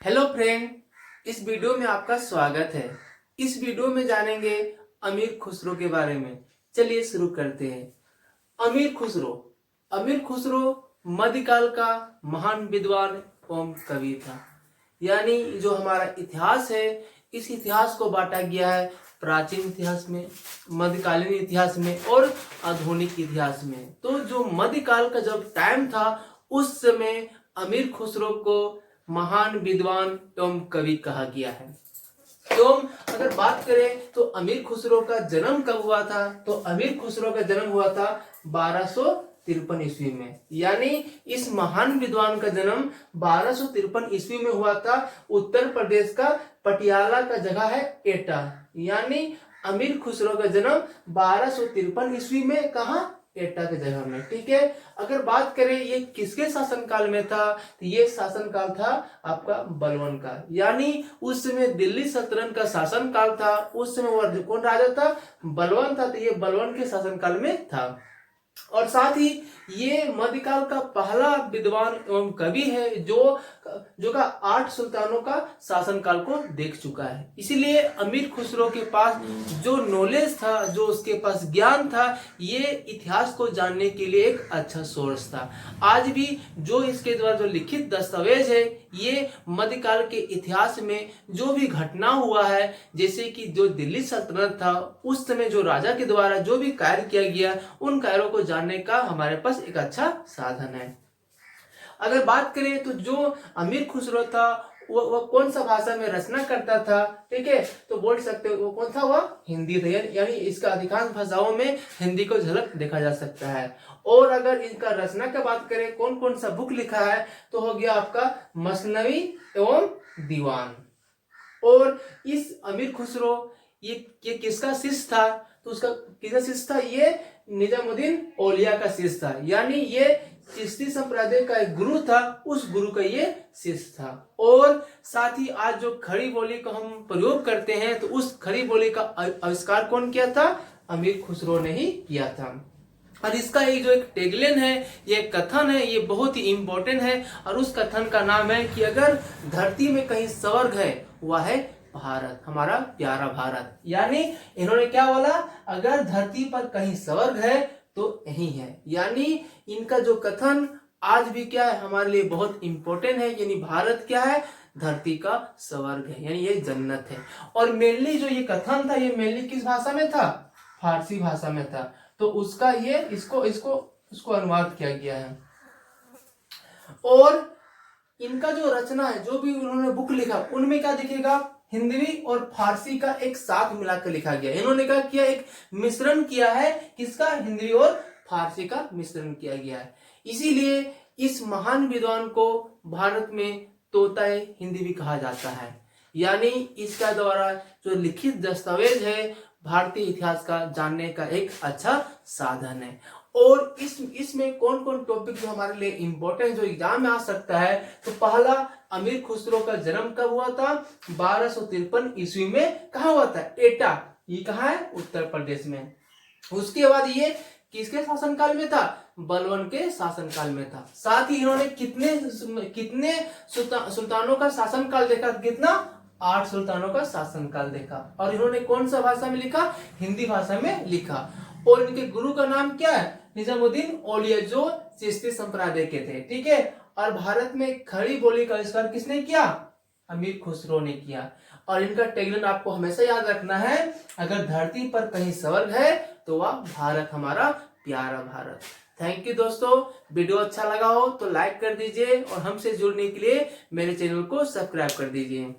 Hello friend, इस video में आपका स्वागत है। इस वीडियो में जानेंगे अमीर खुसरो के बारे में। चलिए शुरू करते हैं। अमीर खुसरो मध्यकाल का महान विद्वान एवं कवि था। यानी जो हमारा इतिहास है, इस इतिहास को बांटा गया है प्राचीन इतिहास में, मध्यकालीन इतिहास में और आधुनिक इतिहास में। तो जो मध्यकाल का जब टाइम था, उस समय अमीर खुसरो को महान विद्वान एवं कवि कहा गया है। एवं अगर बात करें तो अमीर खुसरो का जन्म कब हुआ था, तो अमीर खुसरो का जन्म हुआ था 1253 ईस्वी में। यानी इस महान विद्वान का जन्म 1253 ईस्वी में हुआ था। उत्तर प्रदेश का पटियाला का जगह है एटा। यानी अमीर खुसरो का जन्म 1253 ईस्वी में कहा, एटा के जगह में। ठीक है। अगर बात करें ये किसके शासनकाल में था, तो ये शासनकाल था आपका बलवन का। यानी उस समय दिल्ली सल्तनत का शासनकाल था। उस समय वह कौन राजा था, बलवन था। तो ये बलवन के शासनकाल में था। और साथ ही ये मध्यकाल का पहला विद्वान एवं कवि है जो का 8 सुल्तानों का शासनकाल को देख चुका है। इसीलिए अमीर खुसरो के पास जो नॉलेज था, जो उसके पास ज्ञान था, ये इतिहास को जानने के लिए एक अच्छा सोर्स था। आज भी जो इसके द्वारा जो लिखित दस्तावेज है, ये मध्यकाल के इतिहास में जो भी घटना हुआ है, जैसे कि जो दिल्ली सल्तनत था, उस समय जो राजा के द्वारा जो भी कार्य किया गया, उन कार्यों को जानने का हमारे पास एक अच्छा साधन है। अगर बात करें तो जो अमीर खुसरो था वो कौन सा भाषा में रचना करता था, ठीक है, तो बोल सकते हो वो कौन था, वह हिंदी था। यानी इसका अधिकांश भाषाओं में हिंदी को झलक देखा जा सकता है। और अगर इनका रचना की बात करें, कौन कौन सा बुक लिखा है, तो हो गया आपका मसनवी एवं दीवान। और इस अमीर खुसरो ये किसका शिष्य था, तो उसका किसका शिष्य था, ये निजामुद्दीन औलिया का शिष्य था। यानी ये चिश्ती संप्रदाय का एक गुरु था, उस गुरु का ये शिष्य था। और साथ ही आज जो खड़ी बोली का हम प्रयोग करते हैं, तो उस खड़ी बोली का आविष्कार कौन किया था, अमीर खुसरो ने ही किया था। और इसका ये जो एक टैगलाइन है, ये कथन है, ये बहुत ही इंपॉर्टेंट है। और उस कथन का नाम है कि अगर धरती में कहीं स्वर्ग है, वह है भारत, हमारा प्यारा भारत। यानी इन्होंने क्या बोला, अगर धरती पर कहीं स्वर्ग है तो यही है। यानी इनका जो कथन आज भी क्या है, हमारे लिए बहुत इंपॉर्टेंट है। यानी भारत क्या है, धरती का स्वर्ग है, यानी ये जन्नत है। और मेनली जो ये कथन था, ये मेनली किस भाषा में था, फारसी भाषा में था। तो उसका ये इसको अनुवाद किया गया है। और इनका जो रचना है, जो भी उन्होंने बुक लिखा, उनमें क्या दिखेगा, हिंदी और फारसी का एक साथ मिलाकर लिखा गया। इन्होंने क्या किया, एक मिश्रण किया है, किसका, हिंदी और फारसी का मिश्रण किया गया है। इसीलिए इस महान विद्वान को भारत में तोताए हिंदी भी कहा जाता है। यानी इसका द्वारा जो लिखित दस्तावेज है, भारतीय इतिहास का जानने का एक अच्छा साधन है। और इसमें कौन कौन टॉपिक जो हमारे लिए इंपॉर्टेंट, जो एग्जाम में आ सकता है, तो पहला, अमीर खुसरो का जन्म कब हुआ था, 1253 ईस्वी में। कहा हुआ था, एटा। ये कहा है, उत्तर प्रदेश में। उसके बाद ये किसके शासनकाल में था, बलवन के शासनकाल में था। साथ ही इन्होंने कितने सुल्तानों का शासनकाल देखा, कितना, 8 सुल्तानों का शासनकाल देखा। और इन्होंने कौन सा भाषा में लिखा, हिंदी भाषा में लिखा। और इनके गुरु का नाम क्या है, निजामुद्दीन औलिया, जो चिश्ती संप्रदाय के थे। ठीक है। और भारत में खड़ी बोली का आविष्कार किसने किया, अमीर खुसरो ने किया। और इनका टैगलाइन आपको हमेशा याद रखना है, अगर धरती पर कहीं स्वर्ग है तो वह भारत, हमारा प्यारा भारत। थैंक यू दोस्तों। वीडियो अच्छा लगा हो तो लाइक कर दीजिए और हमसे जुड़ने के लिए मेरे चैनल को सब्सक्राइब कर दीजिए।